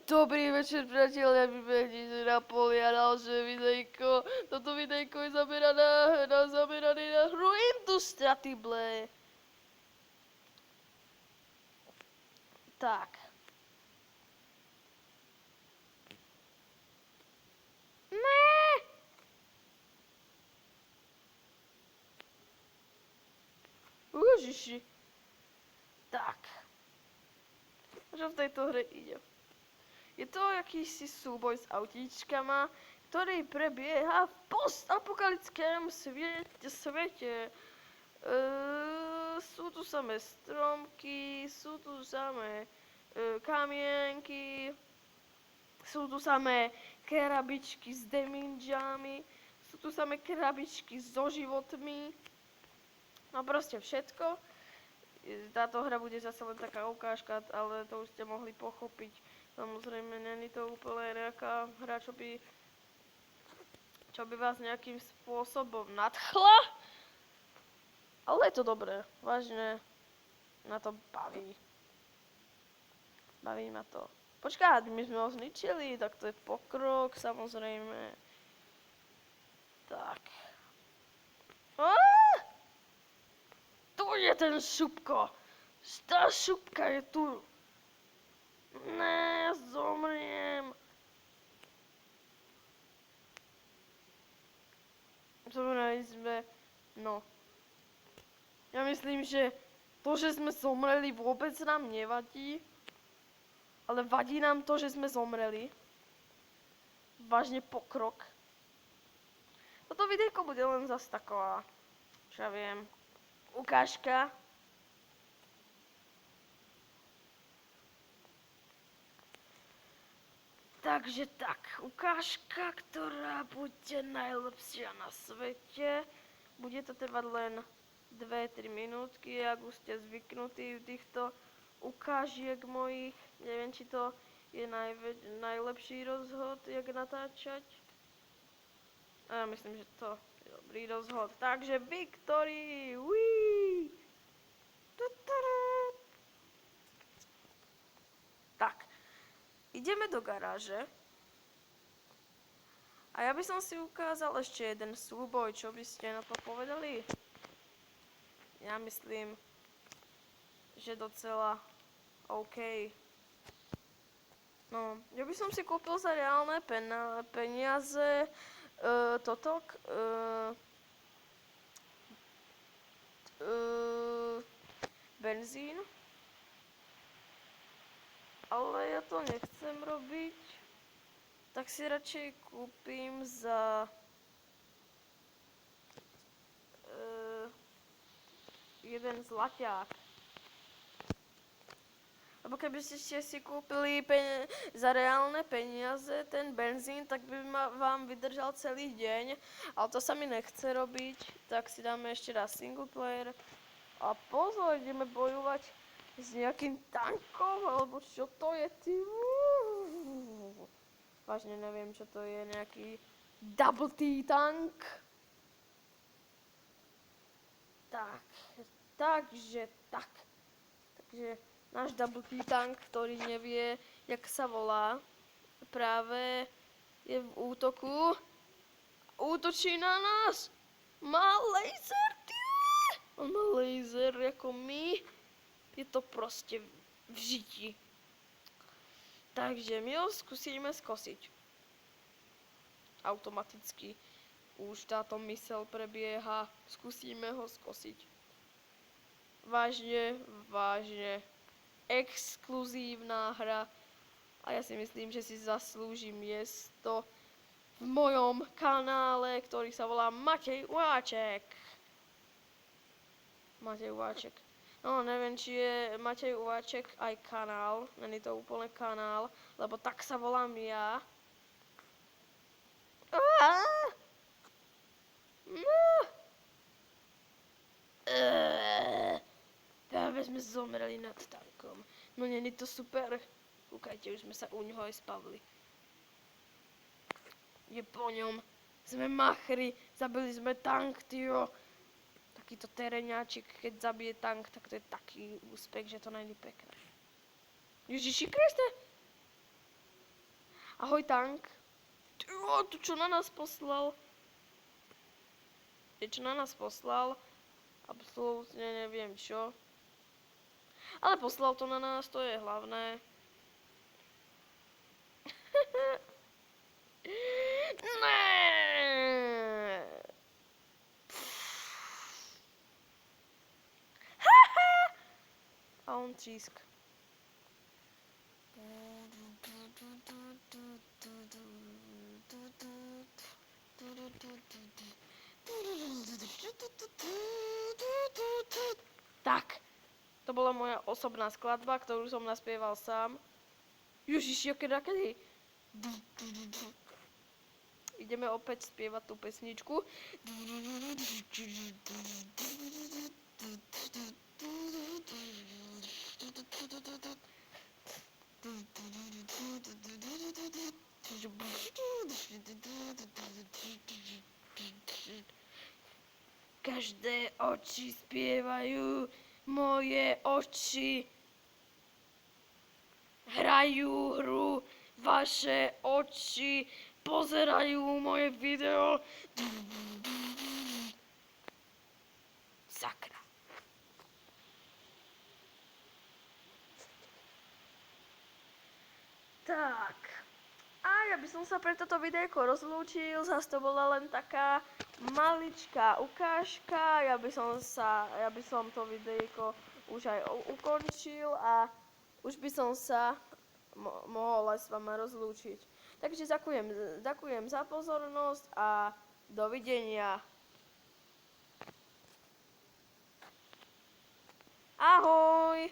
Dobrý večer, priatelia, vybehnite na poli a ďalšie videjko. Toto videjko je zamerané na hru Indestructible. Tak. Ne! Ježiši. Tak. Čo v tejto hre ide? Je to akýsi súboj s autíčkama, ktorý prebieha v postapokalickom svete. Sú tu samé stromky, sú tu samé kamienky, sú tu samé krabičky s damagami, sú tu samé krabičky so životmi, no proste všetko. Táto hra bude zase len taká ukážka, ale to už ste mohli pochopiť. Samozrejme, není to úplne nejaká hra, čo by vás nejakým spôsobom nadchla. Ale je to dobré, vážne, na to baví. Baví ma to. Počkať, my sme ho zničili, tak to je pokrok, samozrejme. Tak. Tu je ten šupko. Tá šupka je tu. Ne, zomriem. Zomreli sme, no. Ja myslím, že to, že sme zomreli, vôbec nám nevadí. Ale vadí nám to, že sme zomreli. Vážne pokrok. Toto videjko bude len zase taková, čo ja viem, ukážka. Takže tak, ukážka, ktorá bude najlepšia na svete. Bude to trvať len 2-3 minútky, ak už ste zvyknutí v týchto ukážiek mojich. Neviem, či to je najlepší rozhod, jak natáčať. A ja myslím, že to je dobrý rozhod. Takže Victory! Wii! Tak. Ideme do garáže. A ja by som si ukázal ešte jeden súboj, čo by ste na to povedali? Ja myslím, že docela OK. No, ja by som si kúpil za reálne peniaze benzín. Ale ja to nechcem robiť, tak si radšej kúpim za jeden zlaťák. Lebo keby ste si kúpili za reálne peniaze ten benzín, tak by vám vydržal celý deň, ale to sa mi nechce robiť, tak si dáme ešte raz single player. A pozor, ideme bojovať s nejakým tankom, alebo čo to je, ty? Vážne neviem, čo to je, nejaký double T tank. Takže náš double T tank, ktorý nevie, jak sa volá, práve je v útoku. Útočí na nás. Má laser, ty! On má laser ako my. Je to proste v žiti. Takže my ho skúsime skosiť. Automaticky už táto myseľ prebieha. Skúsime ho skosiť. Vážne exkluzívna hra. A ja si myslím, že si zaslúži miesto v mojom kanále, ktorý sa volá Matej Uváček. Matej Uváček. No, neviem, či je Matej Uváček aj kanál, není to úplne kanál, lebo tak sa volám ja. Práve sme zomreli nad tankom. No, není to super. Kúkajte, už sme sa u ňoho aj spavli. Je po ňom. Sme machri, zabili sme tank, tyjo. Takýto tereňáčik, keď zabije tank, tak to je taký úspech, že to není pekné. Ježiši Kriste! Ahoj tank. Tu čo na nás poslal? Čo na nás poslal? Absolútne neviem čo. Ale poslal to na nás, to je hlavné. Ne. A on třísk. Tak, to bola moja osobná skladba, ktorú som naspieval sám. Ježiš, jaké rakedy. Ideme opäť spievať tú pesničku. Každé oči spievajú, moje oči hrajú hru, vaše oči pozerajú moje video. Sakra. Tak. A ja by som sa pre toto videjko rozlúčil, zase to bola len taká maličká ukážka, ja by som to videjko už aj ukončil a už by som sa mohol aj s vama rozlúčiť. Takže ďakujem za pozornosť a dovidenia. Ahoj!